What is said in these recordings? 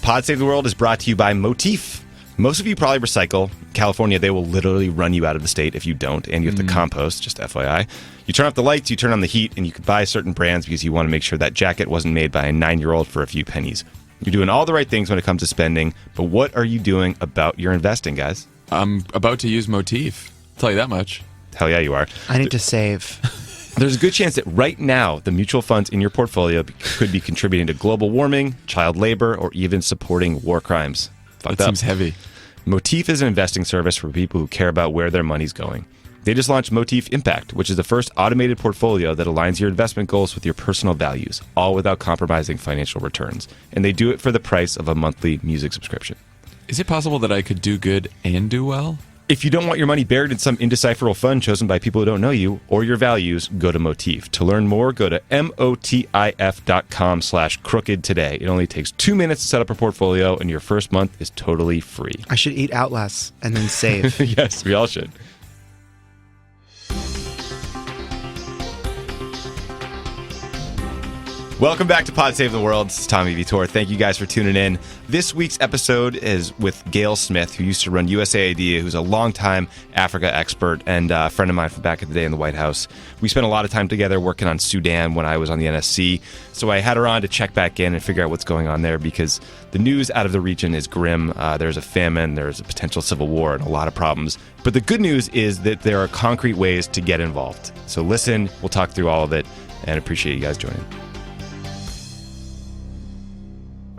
Pod Save the World is brought to you by Motif. Most of you probably recycle. California, they will literally run you out of the state if you don't, and you have to compost, just FYI. You turn off the lights, you turn on the heat, and you can buy certain brands because you want to make sure that jacket wasn't made by a 9-year-old for a few pennies. You're doing all the right things when it comes to spending, but what are you doing about your investing, guys? I'm about to use Motif. I'll tell you that much. Hell yeah, you are. I need to save. There's a good chance that right now, the mutual funds in your portfolio could be contributing to global warming, child labor, or even supporting war crimes. That seems heavy. Motif is an investing service for people who care about where their money's going. They just launched Motif Impact, which is the first automated portfolio that aligns your investment goals with your personal values, all without compromising financial returns. And they do it for the price of a monthly music subscription. Is it possible that I could do good and do well? If you don't want your money buried in some indecipherable fund chosen by people who don't know you or your values, go to Motif. To learn more, go to motif.com/crooked today. It only takes 2 minutes to set up a portfolio, and your first month is totally free. I should eat out less and then save. Yes, we all should. Welcome back to Pod Save the World. This is Tommy Vietor. Thank you guys for tuning in. This week's episode is with Gayle Smith, who used to run USAID, who's a longtime Africa expert and a friend of mine from back in the day in the White House. We spent a lot of time together working on Sudan when I was on the NSC, so I had her on to check back in and figure out what's going on there because the news out of the region is grim. There's a famine, there's a potential civil war, and a lot of problems. But the good news is that there are concrete ways to get involved. So listen, we'll talk through all of it, and appreciate you guys joining.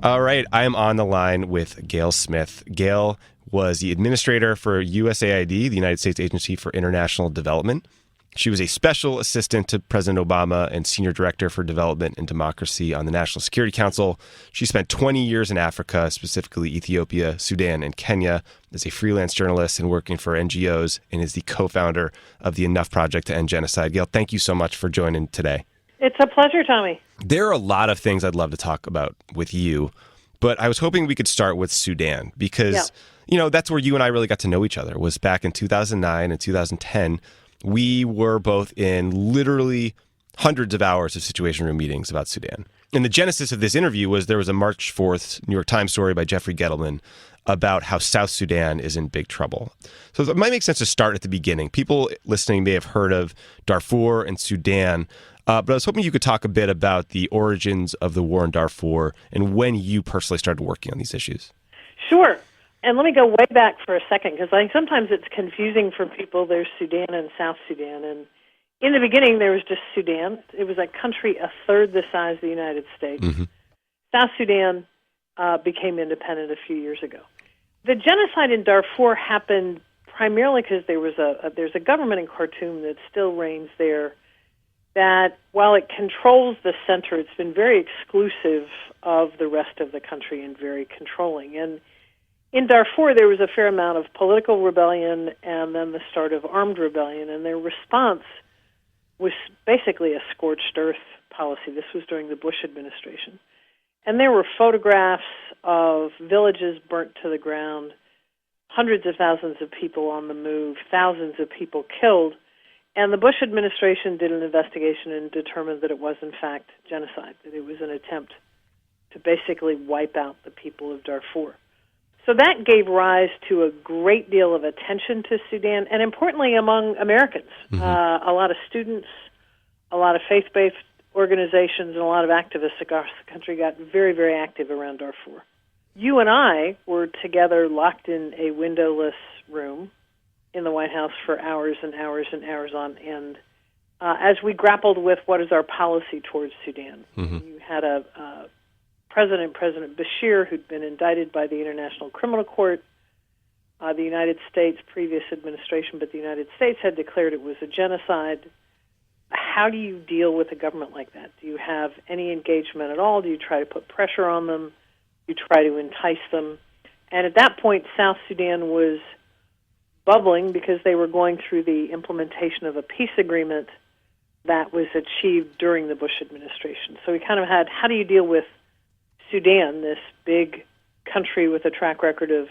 All right, I am on the line with Gayle Smith. Gayle was the administrator for USAID, the United States Agency for International Development. She was a special assistant to President Obama and senior director for development and democracy on the National Security Council. She spent 20 years in Africa, specifically Ethiopia, Sudan, and Kenya, as a freelance journalist and working for NGOs, and is the co-founder of the Enough Project to End Genocide. Gayle, thank you so much for joining today. It's a pleasure, Tommy. There are a lot of things I'd love to talk about with you, but I was hoping we could start with Sudan because, you know, that's where you and I really got to know each other, was back in 2009 and 2010. We were both in literally hundreds of hours of Situation Room meetings about Sudan. And the genesis of this interview was there was a March 4th New York Times story by Jeffrey Gettleman about how South Sudan is in big trouble. So it might make sense to start at the beginning. People listening may have heard of Darfur and Sudan, but I was hoping you could talk a bit about the origins of the war in Darfur and when you personally started working on these issues. Sure. And let me go way back for a second, because I think sometimes it's confusing for people. There's Sudan and South Sudan. And in the beginning, there was just Sudan. It was a country a third the size of the United States. Mm-hmm. South Sudan became independent a few years ago. The genocide in Darfur happened primarily because there's a government in Khartoum that still reigns there that, while it controls the center, it's been very exclusive of the rest of the country and very controlling. And in Darfur, there was a fair amount of political rebellion and then the start of armed rebellion, and their response was basically a scorched earth policy. This was during the Bush administration. And there were photographs of villages burnt to the ground, hundreds of thousands of people on the move, thousands of people killed. And the Bush administration did an investigation and determined that it was, in fact, genocide, that it was an attempt to basically wipe out the people of Darfur. So that gave rise to a great deal of attention to Sudan, and importantly among Americans. Mm-hmm. A lot of students, a lot of faith-based organizations, and a lot of activists across the country got very, very active around Darfur. You and I were together locked in a windowless room in the White House for hours and hours and hours on end as we grappled with what is our policy towards Sudan. Mm-hmm. You had President Bashir, who'd been indicted by the International Criminal Court, the United States, previous administration, but the United States had declared it was a genocide. How do you deal with a government like that? Do you have any engagement at all? Do you try to put pressure on them? Do you try to entice them? And at that point, South Sudan was bubbling because they were going through the implementation of a peace agreement that was achieved during the Bush administration. So we kind of had, how do you deal with Sudan, this big country with a track record of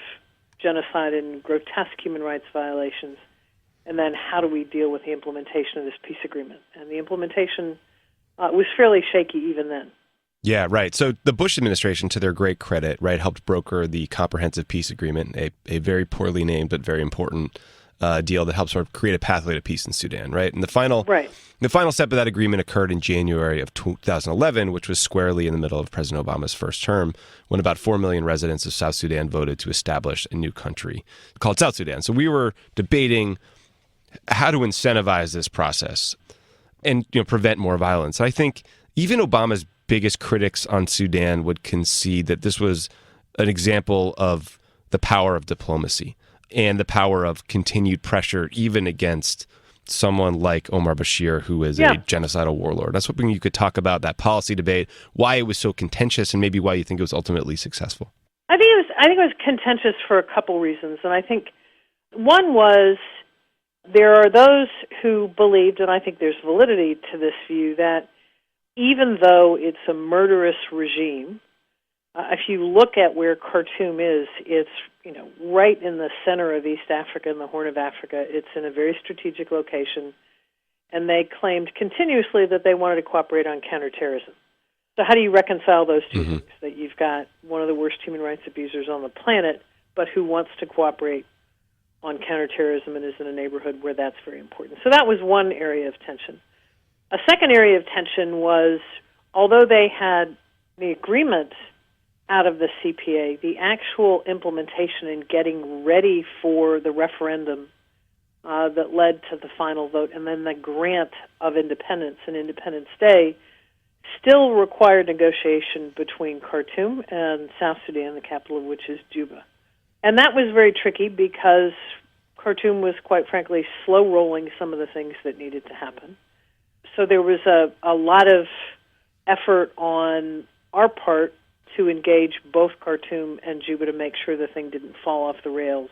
genocide and grotesque human rights violations, and then how do we deal with the implementation of this peace agreement? And the implementation was fairly shaky even then. Yeah, right. So the Bush administration, to their great credit, right, helped broker the Comprehensive Peace Agreement, a very poorly named but very important deal that helps sort of create a pathway to peace in Sudan, right? And the final step of that agreement occurred in January of 2011, which was squarely in the middle of President Obama's first term, when about 4 million residents of South Sudan voted to establish a new country called South Sudan. So we were debating how to incentivize this process and prevent more violence. I think even Obama's biggest critics on Sudan would concede that this was an example of the power of diplomacy and the power of continued pressure, even against someone like Omar Bashir, who is a genocidal warlord. That's what you could talk about, that policy debate, why it was so contentious, and maybe why you think it was ultimately successful. I think it was contentious for a couple reasons, and I think one was there are those who believed, and I think there's validity to this view, that even though it's a murderous regime, if you look at where Khartoum is, it's right in the center of East Africa and the Horn of Africa. It's in a very strategic location, and they claimed continuously that they wanted to cooperate on counterterrorism. So how do you reconcile those two things? That you've got one of the worst human rights abusers on the planet, but who wants to cooperate on counterterrorism and is in a neighborhood where that's very important. So that was one area of tension. A second area of tension was, although they had the agreement out of the CPA, the actual implementation and getting ready for the referendum that led to the final vote and then the grant of independence and Independence Day still required negotiation between Khartoum and South Sudan, the capital of which is Juba. And that was very tricky because Khartoum was, quite frankly, slow-rolling some of the things that needed to happen. So there was a lot of effort on our part to engage both Khartoum and Juba to make sure the thing didn't fall off the rails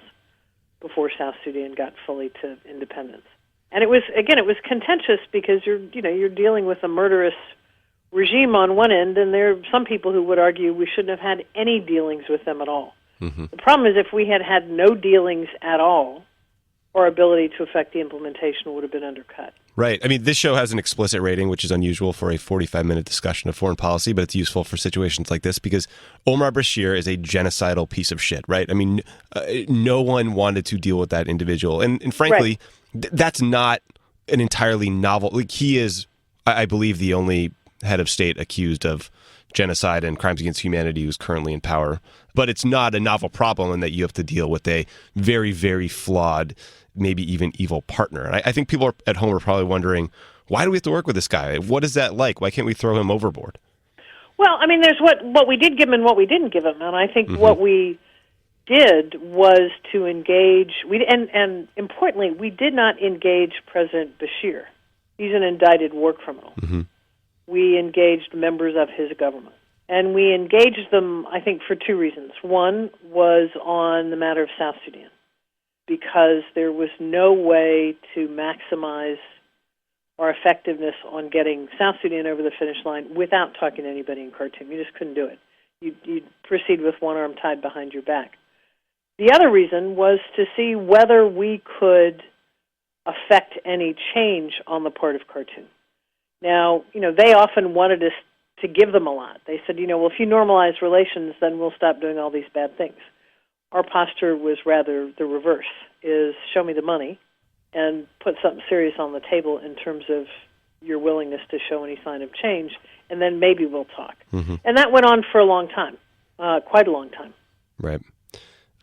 before South Sudan got fully to independence. And it was contentious because you're dealing with a murderous regime on one end, and there are some people who would argue we shouldn't have had any dealings with them at all. Mm-hmm. The problem is if we had had no dealings at all, our ability to affect the implementation would have been undercut. Right. I mean, this show has an explicit rating, which is unusual for a 45-minute discussion of foreign policy, but it's useful for situations like this because Omar Bashir is a genocidal piece of shit, right? I mean, no one wanted to deal with that individual. And frankly, that's not an entirely novel... Like, he is, I believe, the only head of state accused of genocide and crimes against humanity who's currently in power. But it's not a novel problem in that you have to deal with a very, very flawed, maybe even evil partner. And I think people at home are probably wondering, why do we have to work with this guy? What is that like? Why can't we throw him overboard? Well, I mean, there's what we did give him and what we didn't give him. And I think what we did was to engage, and importantly, we did not engage President Bashir. He's an indicted war criminal. Mm-hmm. We engaged members of his government. And we engaged them, I think, for two reasons. One was on the matter of South Sudan, because there was no way to maximize our effectiveness on getting South Sudan over the finish line without talking to anybody in Khartoum. You just couldn't do it. You'd proceed with one arm tied behind your back. The other reason was to see whether we could affect any change on the part of Khartoum. Now, they often wanted us to give them a lot. They said, well, if you normalize relations, then we'll stop doing all these bad things. Our posture was rather the reverse, is show me the money and put something serious on the table in terms of your willingness to show any sign of change, and then maybe we'll talk. Mm-hmm. And that went on for a long time, quite a long time. Right.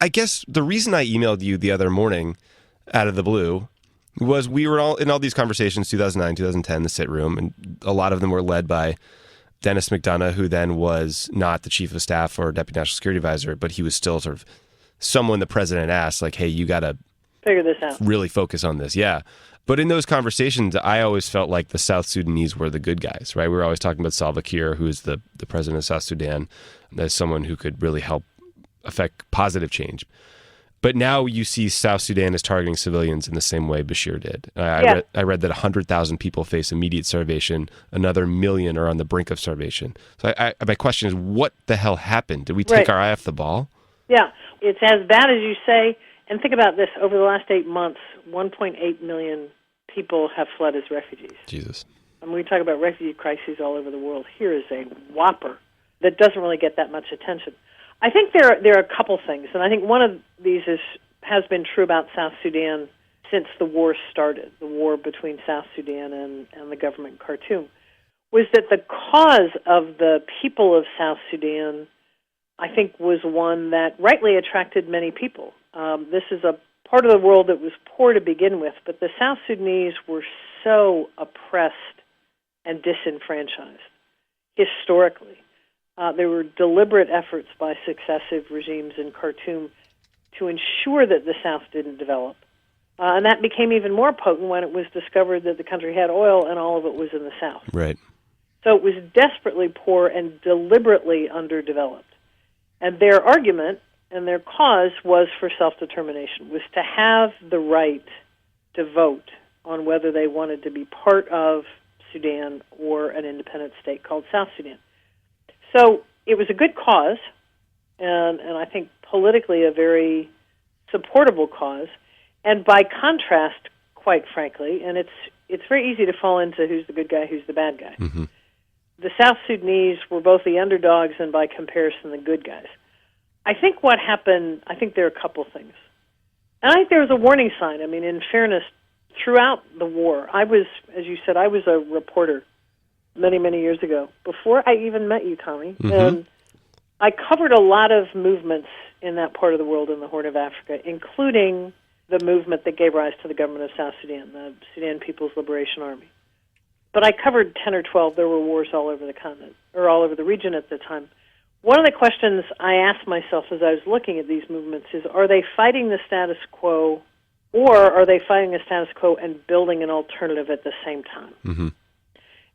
I guess the reason I emailed you the other morning out of the blue was we were all in all these conversations, 2009, 2010, the sit room, and a lot of them were led by Dennis McDonough, who then was not the chief of staff or deputy national security advisor, but he was still sort of someone the president asked, like, hey, you got to figure this out, really focus on this. Yeah. But in those conversations, I always felt like the South Sudanese were the good guys, right? We were always talking about Salva Kiir, who is the president of South Sudan, as someone who could really help affect positive change. But now you see South Sudan is targeting civilians in the same way Bashir did. I read that 100,000 people face immediate starvation. Another million are on the brink of starvation. So my question is, what the hell happened? Did we take our eye off the ball? Yeah, it's as bad as you say. And think about this. Over the last 8 months, 1.8 million people have fled as refugees. Jesus. And we talk about refugee crises all over the world. Here is a whopper that doesn't really get that much attention. I think there are a couple things, and I think one of these has been true about South Sudan since the war started, the war between South Sudan and the government in Khartoum, was that the cause of the people of South Sudan, I think, was one that rightly attracted many people. This is a part of the world that was poor to begin with, but the South Sudanese were so oppressed and disenfranchised historically. There were deliberate efforts by successive regimes in Khartoum to ensure that the South didn't develop. And that became even more potent when it was discovered that the country had oil and all of it was in the South. Right. So it was desperately poor and deliberately underdeveloped. And their argument and their cause was for self-determination, was to have the right to vote on whether they wanted to be part of Sudan or an independent state called South Sudan. So it was a good cause, and I think politically a very supportable cause. And by contrast, quite frankly, and it's very easy to fall into who's the good guy, who's the bad guy. Mm-hmm. The South Sudanese were both the underdogs and by comparison the good guys. I think what happened, I think there are a couple things. And I think there was a warning sign. I mean, in fairness, throughout the war, I was, as you said, I was a reporter many, many years ago, before I even met you, Tommy. Mm-hmm. And I covered a lot of movements in that part of the world in the Horn of Africa, including the movement that gave rise to the government of South Sudan, the Sudan People's Liberation Army. But I covered 10 or 12. There were wars all over the continent, or all over the region at the time. One of the questions I asked myself as I was looking at these movements is, are they fighting the status quo, or are they fighting the status quo and building an alternative at the same time? Mm-hmm.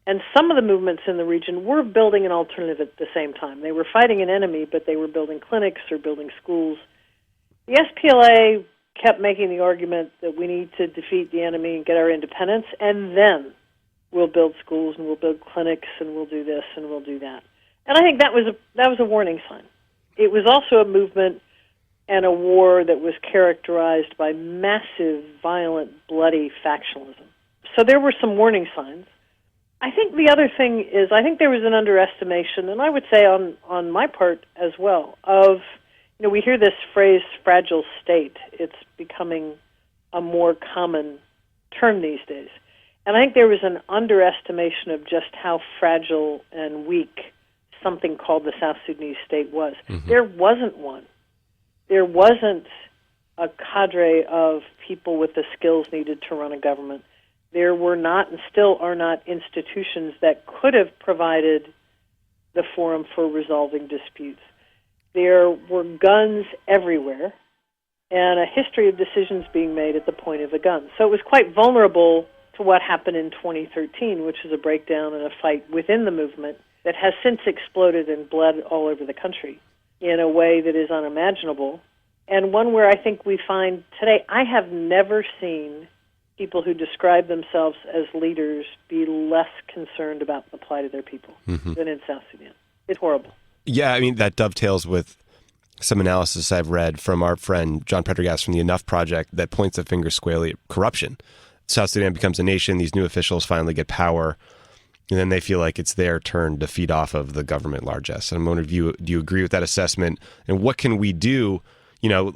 And some of the movements in the region were building an alternative at the same time. They were fighting an enemy, but they were building clinics or building schools. The SPLA kept making the argument that we need to defeat the enemy and get our independence, and then we'll build schools and we'll build clinics and we'll do this and we'll do that. And I think that was a warning sign. It was also a movement and a war that was characterized by massive, violent, bloody factionalism. So there were some warning signs. I think the other thing is, I think there was an underestimation, and I would say on my part as well, of, we hear this phrase, fragile state. It's becoming a more common term these days. And I think there was an underestimation of just how fragile and weak something called the South Sudanese state was. Mm-hmm. There wasn't one. There wasn't a cadre of people with the skills needed to run a government. There were not and still are not institutions that could have provided the forum for resolving disputes. There were guns everywhere and a history of decisions being made at the point of a gun. So it was quite vulnerable to what happened in 2013, which is a breakdown and a fight within the movement that has since exploded and bled all over the country in a way that is unimaginable, and one where I think we find today, I have never seen people who describe themselves as leaders be less concerned about the plight of their people than in South Sudan. It's horrible. Yeah, I mean, that dovetails with some analysis I've read from our friend John Prendergast from the Enough Project that points the finger squarely at corruption. South Sudan becomes a nation, these new officials finally get power, and then they feel like it's their turn to feed off of the government largesse. And I'm wondering, do you agree with that assessment? And what can we do?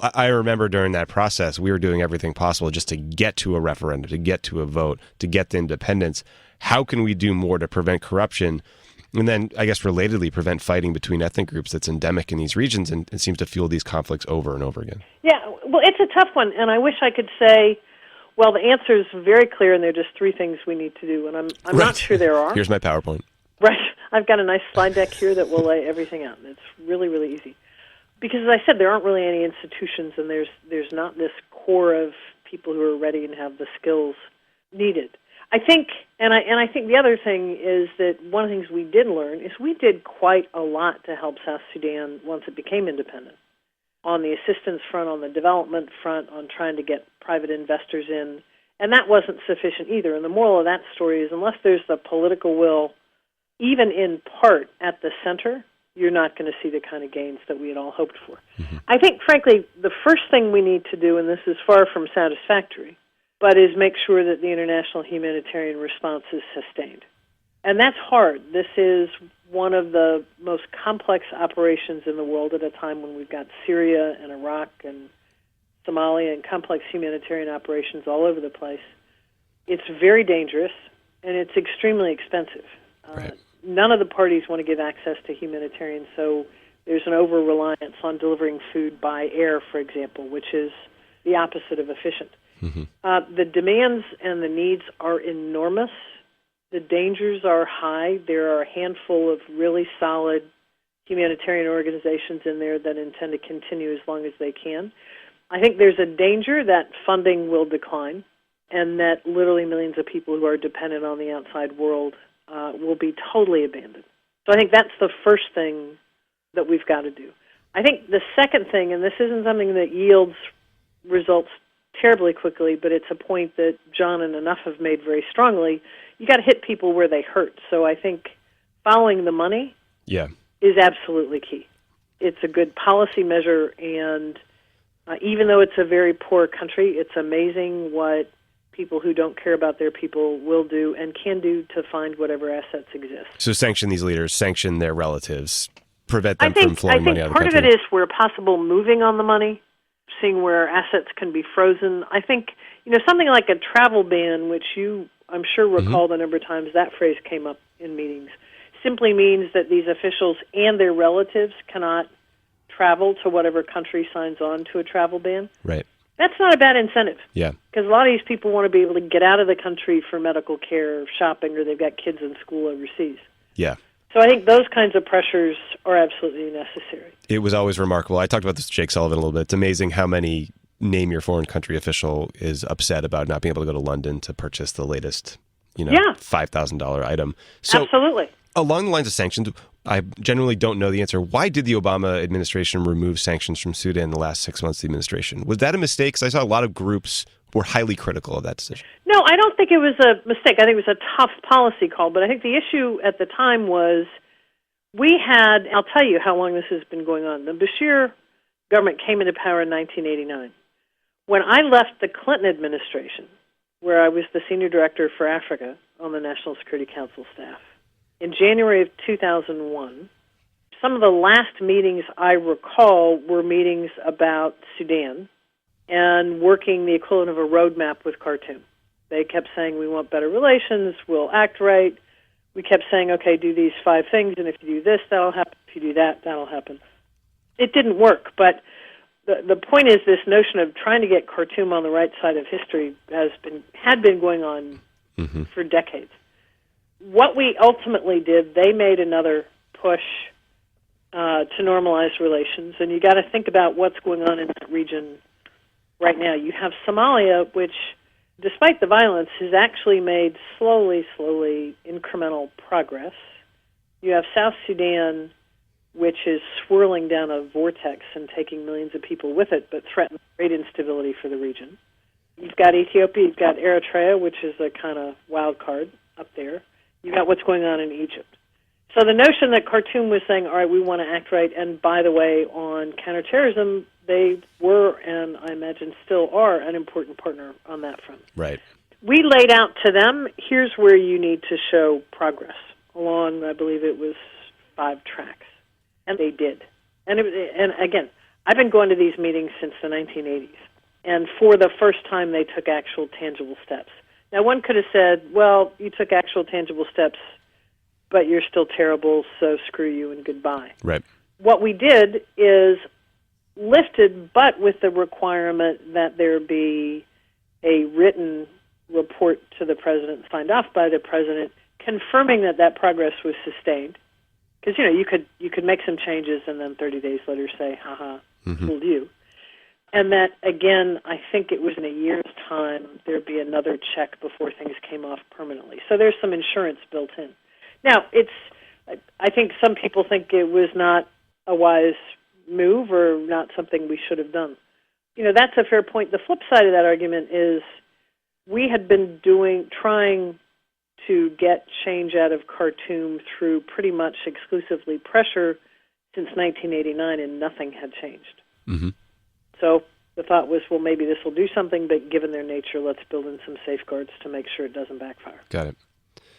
I remember during that process, we were doing everything possible just to get to a referendum, to get to a vote, to get to independence. How can we do more to prevent corruption? And then, I guess, relatedly, prevent fighting between ethnic groups that's endemic in these regions and seems to fuel these conflicts over and over again? Yeah, well, it's a tough one, and I wish I could say, well, the answer is very clear, and there are just three things we need to do, and I'm not sure there are. Here's my PowerPoint. Right. I've got a nice slide deck here that will lay everything out, and it's really, really easy. Because, as I said, there aren't really any institutions, and there's not this core of people who are ready and have the skills needed. I think, and I think the other thing is that one of the things we did learn is we did quite a lot to help South Sudan once it became independent. On the assistance front, on the development front, on trying to get private investors in, and that wasn't sufficient either. And the moral of that story is unless there's the political will, even in part at the center, you're not going to see the kind of gains that we had all hoped for. Mm-hmm. I think, frankly, the first thing we need to do, and this is far from satisfactory, but is make sure that the international humanitarian response is sustained. And that's hard. This is one of the most complex operations in the world at a time when we've got Syria and Iraq and Somalia and complex humanitarian operations all over the place. It's very dangerous, and it's extremely expensive. Right. None of the parties want to give access to humanitarian, so there's an over-reliance on delivering food by air, for example, which is the opposite of efficient. Mm-hmm. The demands and the needs are enormous. The dangers are high. There are a handful of really solid humanitarian organizations in there that intend to continue as long as they can. I think there's a danger that funding will decline and that literally millions of people who are dependent on the outside world will be totally abandoned. So I think that's the first thing that we've got to do. I think the second thing, and this isn't something that yields results terribly quickly, but it's a point that John and enough have made very strongly, you got to hit people where they hurt. So I think following the money is absolutely key. It's a good policy measure, and even though it's a very poor country, it's amazing what people who don't care about their people will do and can do to find whatever assets exist. So sanction these leaders, sanction their relatives, prevent them from flowing money out of the country. I think part of it is where possible moving on the money, seeing where assets can be frozen. I think, something like a travel ban, which you, I'm sure, recall the number of times that phrase came up in meetings, simply means that these officials and their relatives cannot travel to whatever country signs on to a travel ban. Right. That's not a bad incentive. Yeah. Because a lot of these people want to be able to get out of the country for medical care or shopping, or they've got kids in school overseas. Yeah. So I think those kinds of pressures are absolutely necessary. It was always remarkable. I talked about this with Jake Sullivan a little bit. It's amazing how many name your foreign country official is upset about not being able to go to London to purchase the latest, $5,000 item. So, absolutely. Along the lines of sanctions, I genuinely don't know the answer. Why did the Obama administration remove sanctions from Sudan in the last 6 months of the administration? Was that a mistake? Because I saw a lot of groups were highly critical of that decision. No, I don't think it was a mistake. I think it was a tough policy call. But I think the issue at the time was I'll tell you how long this has been going on. The Bashir government came into power in 1989. When I left the Clinton administration, where I was the senior director for Africa on the National Security Council staff, in January of 2001, some of the last meetings I recall were meetings about Sudan and working the equivalent of a roadmap with Khartoum. They kept saying, we want better relations, we'll act right. We kept saying, okay, do these 5 things, and if you do this, that'll happen. If you do that, that'll happen. It didn't work, but the point is this notion of trying to get Khartoum on the right side of history had been going on for decades. What we ultimately did, they made another push to normalize relations, and you got to think about what's going on in that region right now. You have Somalia, which, despite the violence, has actually made slowly incremental progress. You have South Sudan, which is swirling down a vortex and taking millions of people with it, but threatens great instability for the region. You've got Ethiopia, you've got Eritrea, which is a kind of wild card up there. You've got what's going on in Egypt. So the notion that Khartoum was saying, all right, we want to act right, and by the way, on counterterrorism, they were, and I imagine still are, an important partner on that front. Right. We laid out to them, here's where you need to show progress along, I believe it was 5 tracks. And they did. And again, I've been going to these meetings since the 1980s. And for the first time, they took actual tangible steps. Now, one could have said, well, you took actual tangible steps, but you're still terrible, so screw you and goodbye. Right. What we did is lifted, but with the requirement that there be a written report to the president, signed off by the president, confirming that progress was sustained. Because, you could make some changes and then 30 days later say, haha, fooled you. And that, again, I think it was in a year's time, there'd be another check before things came off permanently. So there's some insurance built in. Now, I think some people think it was not a wise move or not something we should have done. That's a fair point. The flip side of that argument is we had been trying to get change out of Khartoum through pretty much exclusively pressure since 1989, and nothing had changed. Mm-hmm. So the thought was, well, maybe this will do something, but given their nature, let's build in some safeguards to make sure it doesn't backfire. Got it.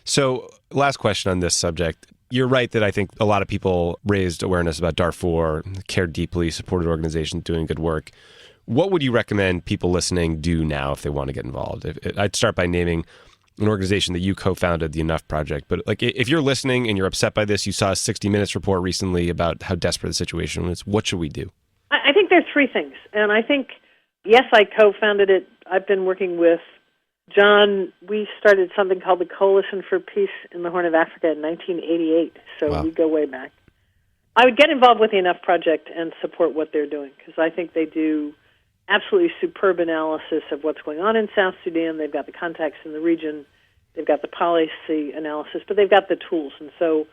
So last question on this subject. You're right that I think a lot of people raised awareness about Darfur, cared deeply, supported organizations doing good work. What would you recommend people listening do now if they want to get involved? I'd start by naming an organization that you co-founded, the Enough Project. But like, if you're listening and you're upset by this, you saw a 60 Minutes report recently about how desperate the situation is. What should we do? I think there are three things. And I think, yes, I co-founded it. I've been working with John. We started something called the Coalition for Peace in the Horn of Africa in 1988. So Wow. We go way back. I would get involved with the Enough Project and support what they're doing, because I think they do absolutely superb analysis of what's going on in South Sudan. They've got the contacts in the region. They've got the policy analysis, but they've got the tools. And so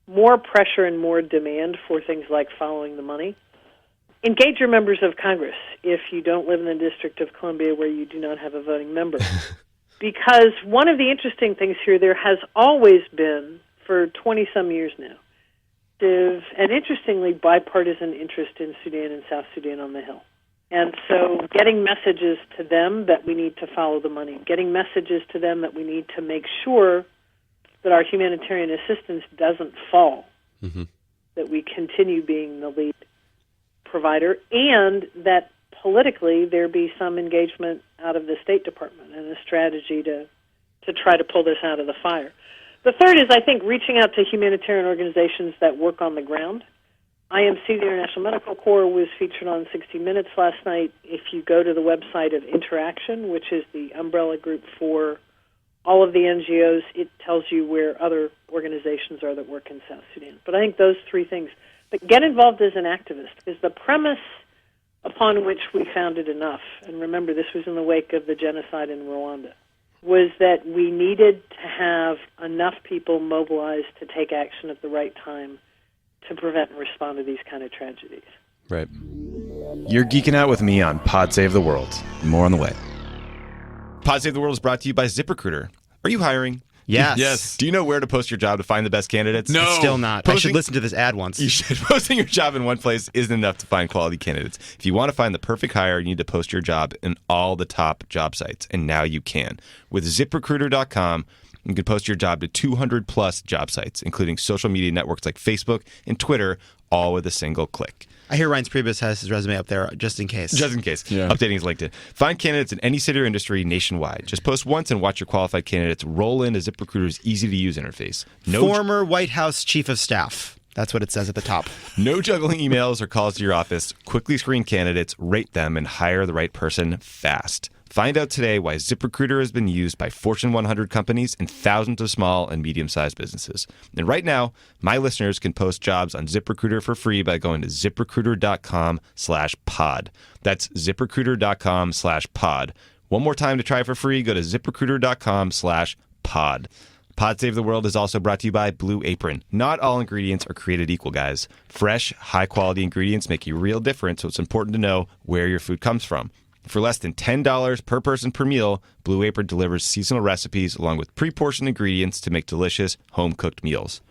more pressure and more demand for things like following the money. Engage your members of Congress if you don't live in the District of Columbia where you do not have a voting member. Because one of the interesting things here, there has always been, for 20-some years now, an interestingly bipartisan interest in Sudan and South Sudan on the Hill. And so getting messages to them that we need to follow the money, getting messages to them that we need to make sure that our humanitarian assistance doesn't fall, that we continue being the lead provider, and that politically there be some engagement out of the State Department and a strategy to try to pull this out of the fire. The third is, I think, reaching out to humanitarian organizations that work on the ground. IMC, the International Medical Corps, was featured on 60 Minutes last night. If you go to the website of Interaction, which is the umbrella group for all of the NGOs, it tells you where other organizations are that work in South Sudan. But I think those three things. But get involved as an activist, because the premise upon which we founded Enough, and remember this was in the wake of the genocide in Rwanda, was that we needed to have enough people mobilized to take action at the right time to prevent and respond to these kind of tragedies. Right. You're geeking out with me on Pod Save the World. More on the way. Pod Save the World is brought to you by ZipRecruiter. Are you hiring? Yes. Yes. Do you know where to post your job to find the best candidates? No. Still not. I Posting- should listen to this ad once. You should. Posting your job in one place isn't enough to find quality candidates. If you want to find the perfect hire, you need to post your job in all the top job sites, and now you can. With ZipRecruiter.com, you can post your job to 200-plus job sites, including social media networks like Facebook and Twitter, all with a single click. I hear Reince Priebus has his resume up there just in case. Just in case. Yeah. Updating his LinkedIn. Find candidates in any city or industry nationwide. Just post once and watch your qualified candidates roll into ZipRecruiter's easy-to-use interface. Former White House Chief of Staff. That's what it says at the top. No juggling emails or calls to your office. Quickly screen candidates, rate them, and hire the right person fast. Find out today why ZipRecruiter has been used by Fortune 100 companies and thousands of small and medium-sized businesses. And right now, my listeners can post jobs on ZipRecruiter for free by going to ZipRecruiter.com/pod. That's ZipRecruiter.com/pod. One more time to try for free, go to ZipRecruiter.com/pod. Pod Save the World is also brought to you by Blue Apron. Not all ingredients are created equal, guys. Fresh, high-quality ingredients make a real difference, so it's important to know where your food comes from. For less than $10 per person per meal, Blue Apron delivers seasonal recipes along with pre-portioned ingredients to make delicious, home-cooked meals.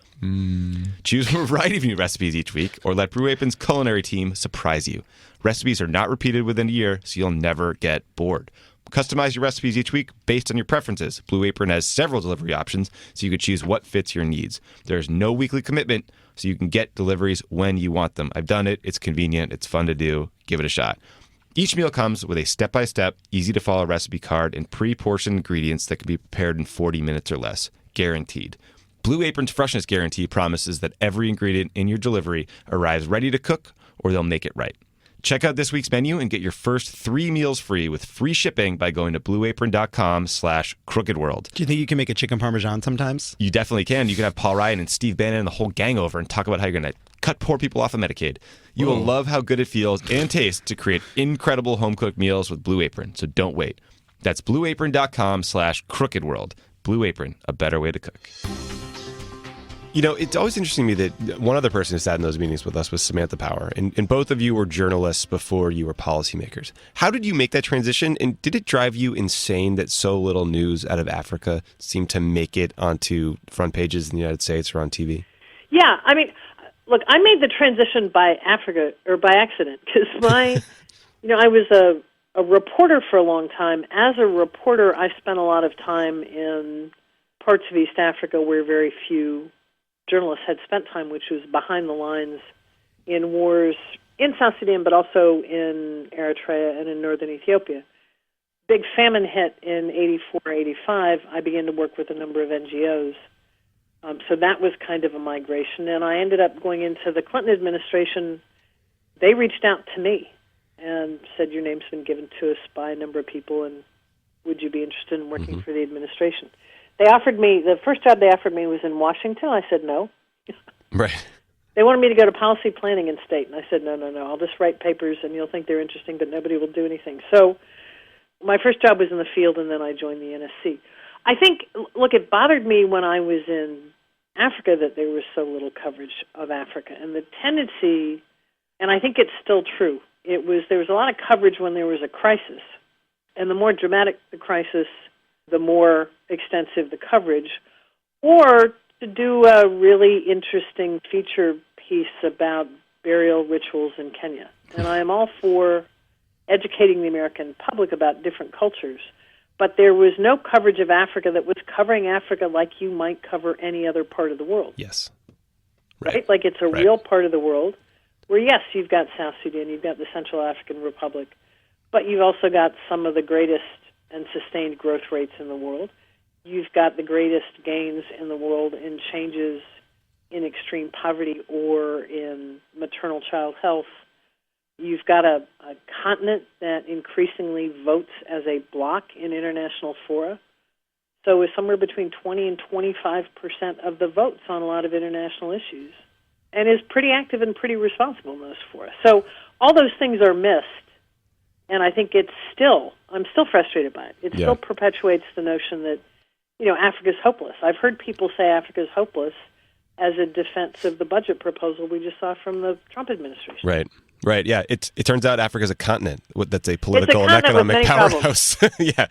Choose from a variety of new recipes each week, or let Blue Apron's culinary team surprise you. Recipes are not repeated within a year, so you'll never get bored. Customize your recipes each week based on your preferences. Blue Apron has several delivery options, so you can choose what fits your needs. There's no weekly commitment, so you can get deliveries when you want them. I've done it. It's convenient. It's fun to do. Give it a shot. Each meal comes with a step-by-step, easy-to-follow recipe card and pre-portioned ingredients that can be prepared in 40 minutes or less. Guaranteed. Blue Apron's freshness guarantee promises that every ingredient in your delivery arrives ready to cook, or they'll make it right. Check out this week's menu and get your first 3 meals free with free shipping by going to blueapron.com/crookedworld. Do you think you can make a chicken parmesan sometimes? You definitely can. You can have Paul Ryan and Steve Bannon and the whole gang over and talk about how you're going to cut poor people off of Medicaid. You will love how good it feels and tastes to create incredible home-cooked meals with Blue Apron, so don't wait. That's blueapron.com/crookedworld. Blue Apron, a better way to cook. You know, it's always interesting to me that one other person who sat in those meetings with us was Samantha Power, and both of you were journalists before you were policymakers. How did you make that transition, and did it drive you insane that so little news out of Africa seemed to make it onto front pages in the United States or on TV? Yeah, I mean, look, I made the transition by accident, because I was a reporter for a long time. As a reporter, I spent a lot of time in parts of East Africa where very few journalists had spent time, which was behind the lines in wars in South Sudan, but also in Eritrea and in northern Ethiopia. Big famine hit in 84, 85. I began to work with a number of NGOs. So that was kind of a migration. And I ended up going into the Clinton administration. They reached out to me and said, your name's been given to us by a number of people, and would you be interested in working for the administration? They offered me, the first job they offered me was in Washington. I said no. Right. They wanted me to go to policy planning in state, and I said, no, I'll just write papers, and you'll think they're interesting, but nobody will do anything. So my first job was in the field, and then I joined the NSC. I think, look, it bothered me when I was in Africa that there was so little coverage of Africa, and the tendency, and I think it's still true, there was a lot of coverage when there was a crisis, and the more dramatic the crisis, the more extensive the coverage, or to do a really interesting feature piece about burial rituals in Kenya. And I am all for educating the American public about different cultures, but there was no coverage of Africa that was covering Africa like you might cover any other part of the world. Yes. Right? Like it's a real part of the world where, yes, you've got South Sudan, you've got the Central African Republic, but you've also got some of the greatest and sustained growth rates in the world. You've got the greatest gains in the world in changes in extreme poverty or in maternal child health. You've got a continent that increasingly votes as a bloc in international fora. So it's somewhere between 20 and 25% of the votes on a lot of international issues, and is pretty active and pretty responsible in those fora. So all those things are missed, and I think I'm still frustrated by it. It still perpetuates the notion that, Africa's hopeless. I've heard people say Africa's hopeless as a defense of the budget proposal we just saw from the Trump administration. Right. Yeah. It turns out Africa's a continent that's a political and economic powerhouse. Yeah.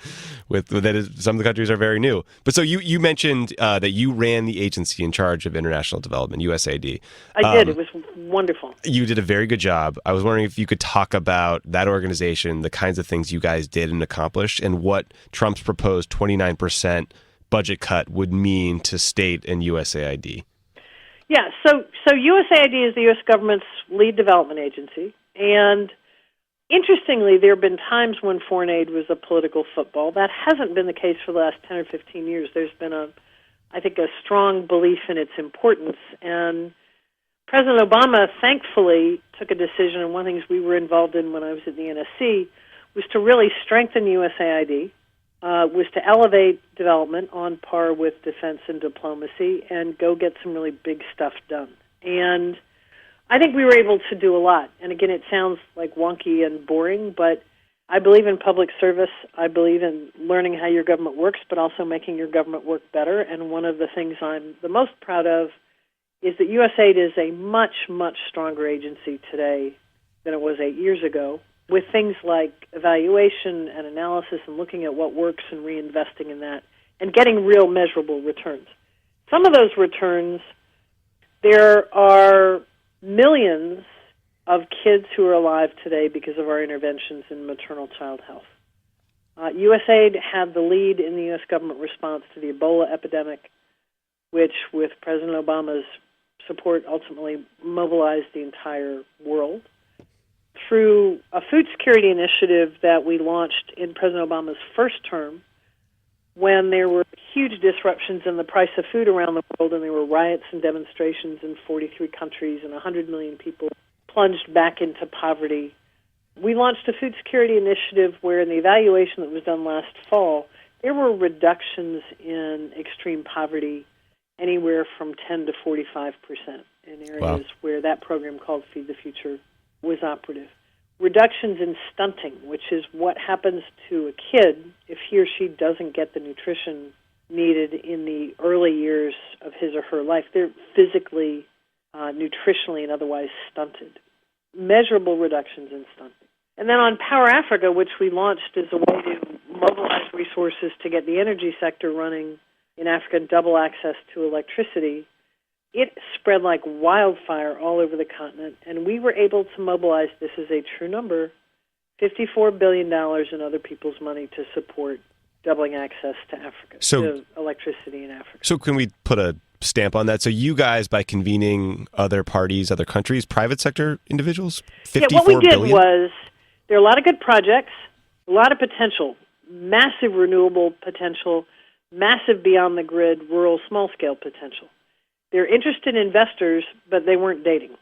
Some of the countries are very new. But so you mentioned that you ran the agency in charge of international development, USAID. I did. It was wonderful. You did a very good job. I was wondering if you could talk about that organization, the kinds of things you guys did and accomplished, and what Trump's proposed 29% budget cut would mean to state and USAID. Yeah, so USAID is the U.S. government's lead development agency, and interestingly, there have been times when foreign aid was a political football. That hasn't been the case for the last 10 or 15 years. There's been I think, a strong belief in its importance, and President Obama, thankfully, took a decision, and one of the things we were involved in when I was at the NSC was to really strengthen USAID, was to elevate development on par with defense and diplomacy and go get some really big stuff done. And I think we were able to do a lot. And again, it sounds like wonky and boring, but I believe in public service. I believe in learning how your government works, but also making your government work better. And one of the things I'm the most proud of is that USAID is a much, much stronger agency today than it was 8 years ago, with things like evaluation and analysis and looking at what works and reinvesting in that and getting real measurable returns. Some of those returns, there are millions of kids who are alive today because of our interventions in maternal child health. USAID had the lead in the U.S. government response to the Ebola epidemic, which, with President Obama's support, ultimately mobilized the entire world. Through a food security initiative that we launched in President Obama's first term, when there were huge disruptions in the price of food around the world, and there were riots and demonstrations in 43 countries, and 100 million people plunged back into poverty, we launched a food security initiative where, in the evaluation that was done last fall, there were reductions in extreme poverty anywhere from 10 to 45% in areas where that program called Feed the Future was operative. Reductions in stunting, which is what happens to a kid if he or she doesn't get the nutrition needed in the early years of his or her life. They're physically, nutritionally, and otherwise stunted. Measurable reductions in stunting. And then on Power Africa, which we launched as a way to mobilize resources to get the energy sector running in Africa and double access to electricity, it spread like wildfire all over the continent, and we were able to mobilize, this is a true number, $54 billion in other people's money to support doubling access to Africa, to electricity in Africa. So can we put a stamp on that. So you guys, by convening other parties, other countries, private sector individuals, $54 what we did billion? was, there are a lot of good projects, a lot of potential, massive renewable potential, massive beyond the grid, rural small-scale potential. They're interested investors, but they weren't dating.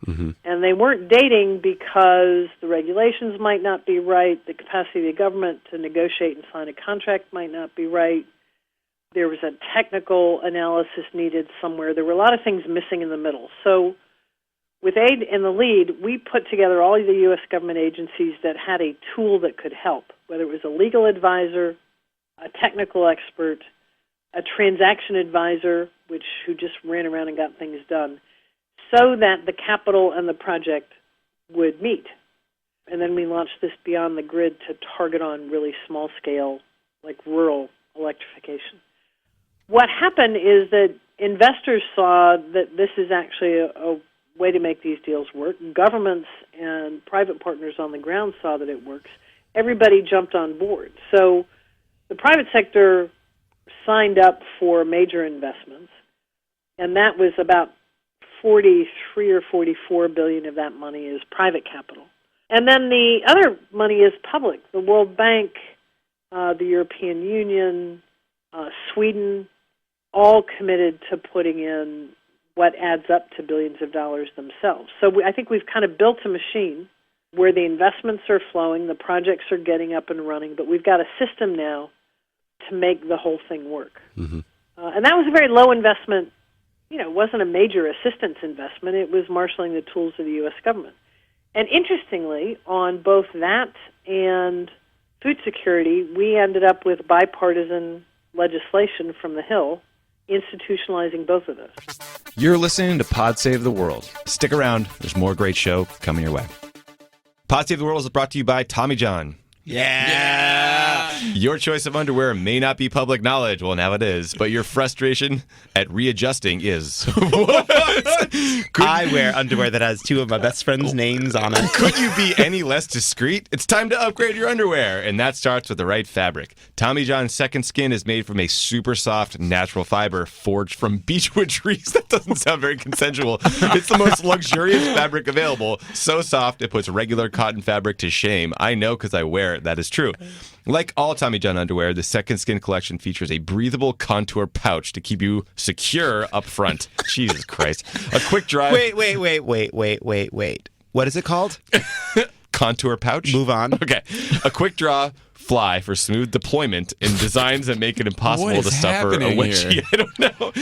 Mm-hmm. And they weren't dating because the regulations might not be right, the capacity of the government to negotiate and sign a contract might not be right. There was a technical analysis needed somewhere. There were a lot of things missing in the middle. So with AID in the lead, we put together all of the U.S. government agencies that had a tool that could help, whether it was a legal advisor, a technical expert, a transaction advisor, who just ran around and got things done, so that the capital and the project would meet. And then we launched this Beyond the Grid to target on really small scale, like rural electrification. What happened is that investors saw that this is actually a way to make these deals work. Governments and private partners on the ground saw that it works. Everybody jumped on board. So the private sector signed up for major investments, and that was about 43 or 44 billion of that money is private capital. And then the other money is public. The World Bank, the European Union, Sweden, all committed to putting in what adds up to billions of dollars themselves. So I think we've kind of built a machine where the investments are flowing, the projects are getting up and running, but we've got a system now to make the whole thing work. Mm-hmm. And that was a very low investment. It wasn't a major assistance investment. It was marshaling the tools of the U.S. government. And interestingly, on both that and food security, we ended up with bipartisan legislation from the Hill institutionalizing both of those. You're listening to Pod Save the World. Stick around. There's more great show coming your way. Pod Save the World is brought to you by Tommy John. Yeah. Your choice of underwear may not be public knowledge. Well, now it is. But your frustration at readjusting is. I wear underwear that has two of my best friends' names on it. Could you be any less discreet? It's time to upgrade your underwear, and that starts with the right fabric. Tommy John's Second Skin is made from a super soft natural fiber forged from beechwood trees. That doesn't sound very consensual. It's the most luxurious fabric available. So soft, it puts regular cotton fabric to shame. I know because I wear it. That is true. Like all Tommy John underwear, the Second Skin collection features a breathable contour pouch to keep you secure up front. Jesus Christ. A quick dry... Wait. What is it called? Contour pouch? Move on. Okay. A quick draw fly for smooth deployment in designs that make it impossible What is to suffer a happening wedgie. here? I don't know.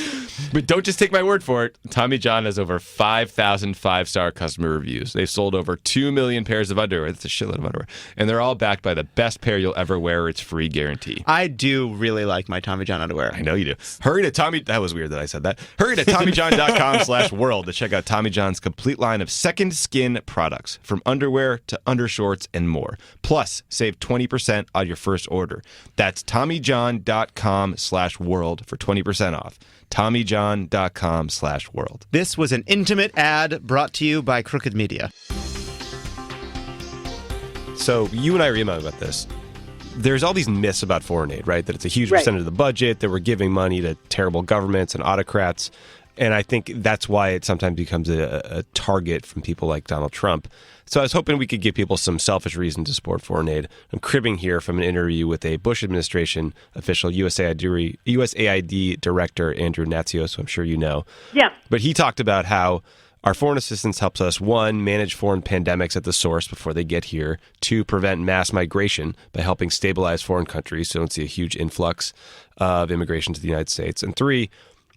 But don't just take my word for it. Tommy John has over 5,000 five-star customer reviews. They've sold over 2 million pairs of underwear. That's a shitload of underwear. And they're all backed by the best pair you'll ever wear. It's free guarantee. I do really like my Tommy John underwear. I know you do. Hurry to Tommy... That was weird that I said that. Hurry to TommyJohn.com/world to check out Tommy John's complete line of Second Skin products, from underwear to undershorts and more. Plus, save 20% on your first order. That's TommyJohn.com/world for 20% off. TommyJohn.com/world. This was an intimate ad brought to you by Crooked Media. So you and I are emailing about this. There's all these myths about foreign aid, right? That it's a huge Right. percentage of the budget, that we're giving money to terrible governments and autocrats. And I think that's why it sometimes becomes a target from people like Donald Trump. So I was hoping we could give people some selfish reason to support foreign aid. I'm cribbing here from an interview with a Bush administration official, USAID Director Andrew Natsios, who I'm sure you know. Yeah. But he talked about how our foreign assistance helps us, 1, manage foreign pandemics at the source before they get here, 2, prevent mass migration by helping stabilize foreign countries so don't see a huge influx of immigration to the United States, and 3,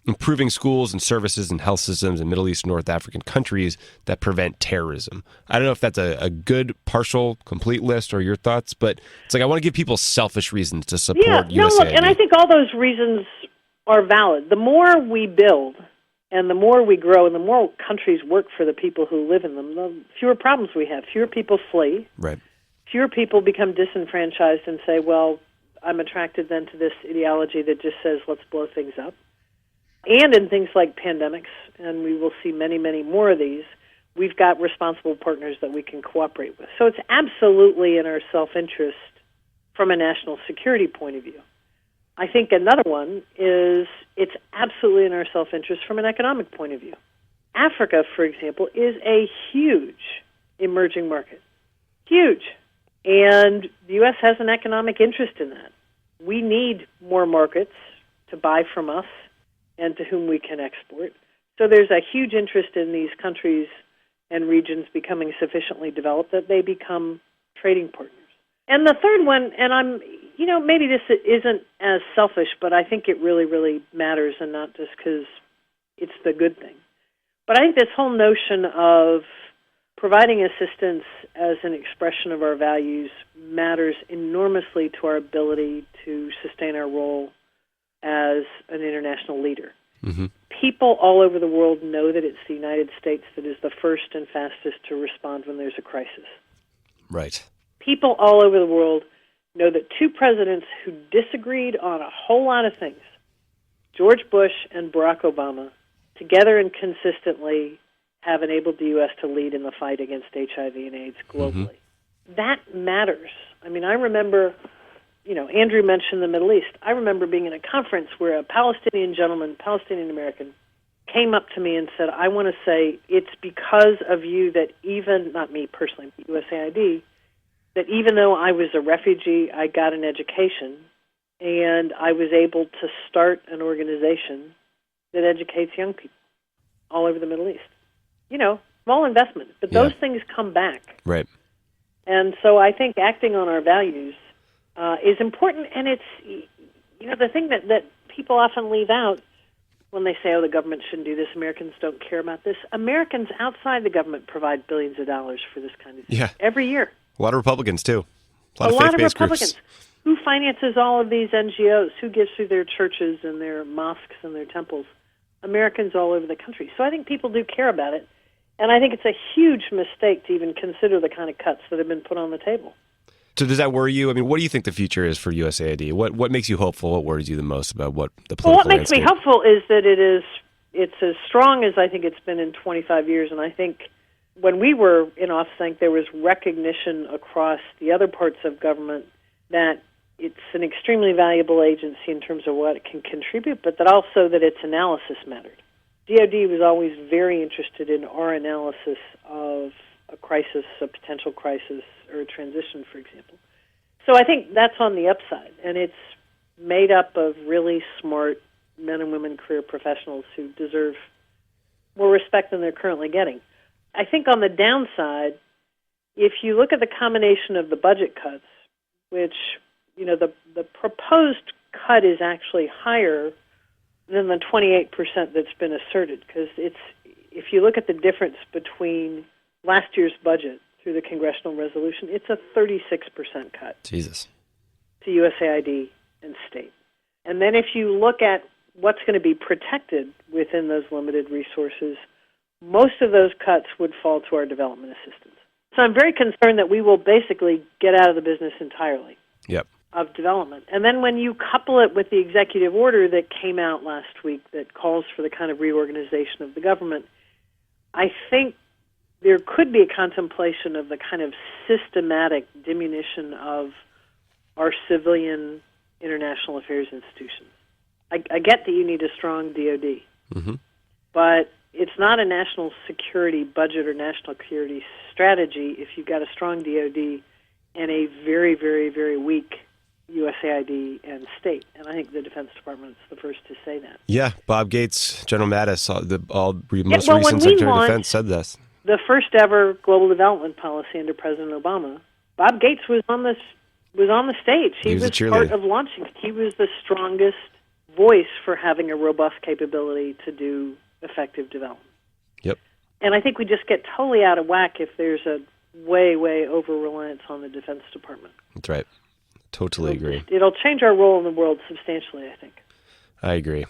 improving schools and services and health systems in Middle East and North African countries that prevent terrorism. I don't know if that's a good, partial, complete list or your thoughts, but it's like I want to give people selfish reasons to support USAID. Look, and I think all those reasons are valid. The more we build and the more we grow and the more countries work for the people who live in them, the fewer problems we have. Fewer people flee. Right. Fewer people become disenfranchised and say, well, I'm attracted then to this ideology that just says let's blow things up. And in things like pandemics, and we will see many, many more of these, we've got responsible partners that we can cooperate with. So it's absolutely in our self-interest from a national security point of view. I think another one is it's absolutely in our self-interest from an economic point of view. Africa, for example, is a huge emerging market. Huge. And the U.S. has an economic interest in that. We need more markets to buy from us and to whom we can export. So there's a huge interest in these countries and regions becoming sufficiently developed that they become trading partners. And the third one, and maybe this isn't as selfish, but I think it really, really matters, and not just because it's the good thing. But I think this whole notion of providing assistance as an expression of our values matters enormously to our ability to sustain our role as an international leader. Mm-hmm. People all over the world know that it's the United States that is the first and fastest to respond when there's a crisis. Right. People all over the world know that two presidents who disagreed on a whole lot of things, George Bush and Barack Obama, together and consistently have enabled the U.S. to lead in the fight against HIV and AIDS globally. Mm-hmm. That matters. I mean, I remember, Andrew mentioned the Middle East. I remember being in a conference where a Palestinian gentleman, Palestinian American, came up to me and said, I want to say it's because of you that even, not me personally, but USAID, that even though I was a refugee, I got an education, and I was able to start an organization that educates young people all over the Middle East. Small investment, but those things come back. Right. And so I think acting on our values is important, and it's, the thing that people often leave out when they say, the government shouldn't do this, Americans don't care about this. Americans outside the government provide billions of dollars for this kind of thing every year. A lot of Republicans, too. A lot of faith-based Republicans. Groups. Who finances all of these NGOs? Who gives through their churches and their mosques and their temples? Americans all over the country. So I think people do care about it. And I think it's a huge mistake to even consider the kind of cuts that have been put on the table. So does that worry you? I mean, what do you think the future is for USAID? What makes you hopeful? What worries you the most about what the political Well, what makes landscape? me hopeful is that it's as strong as I think it's been in 25 years. And I think when we were in office, I think there was recognition across the other parts of government that it's an extremely valuable agency in terms of what it can contribute, but that also that its analysis mattered. DOD was always very interested in our analysis of a crisis, a potential crisis, or a transition, for example. So I think that's on the upside, and it's made up of really smart men and women career professionals who deserve more respect than they're currently getting. I think on the downside, if you look at the combination of the budget cuts, which, the proposed cut is actually higher than the 28% that's been asserted, because if you look at the difference between last year's budget through the congressional resolution, it's a 36% cut. Jesus. To USAID and state. And then if you look at what's going to be protected within those limited resources, most of those cuts would fall to our development assistance. So I'm very concerned that we will basically get out of the business entirely. Yep. Of development. And then when you couple it with the executive order that came out last week that calls for the kind of reorganization of the government, I think there could be a contemplation of the kind of systematic diminution of our civilian international affairs institutions. I get that you need a strong DOD, mm-hmm. but it's not a national security budget or national security strategy if you've got a strong DOD and a very, very, very weak USAID and state. And I think the Defense Department is the first to say that. Yeah, Bob Gates, General Mattis, most when recent we Secretary of launched Defense said this. The first ever global development policy under President Obama, Bob Gates was on the stage. He was part of launching it. He was the strongest voice for having a robust capability to do effective development. Yep. And I think we just get totally out of whack if there's a way, way over-reliance on the Defense Department. That's right. Totally agree. It'll change our role in the world substantially, I think. I agree.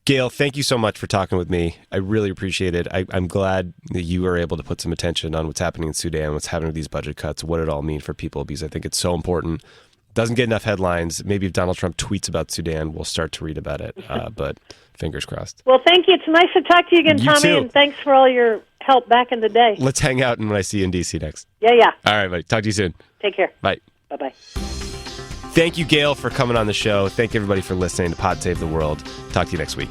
Gayle, thank you so much for talking with me. I really appreciate it. I'm glad that you were able to put some attention on what's happening in Sudan, what's happening with these budget cuts, what it all means for people, because I think it's so important. Doesn't get enough headlines. Maybe if Donald Trump tweets about Sudan, we'll start to read about it, but fingers crossed. Well, thank you. It's nice to talk to you again, Tommy, too. And thanks for all your help back in the day. Let's hang out when I see you in D.C. next. Yeah. All right, buddy. Talk to you soon. Take care. Bye. Bye-bye. Thank you, Gayle, for coming on the show. Thank everybody for listening to Pod Save the World. Talk to you next week.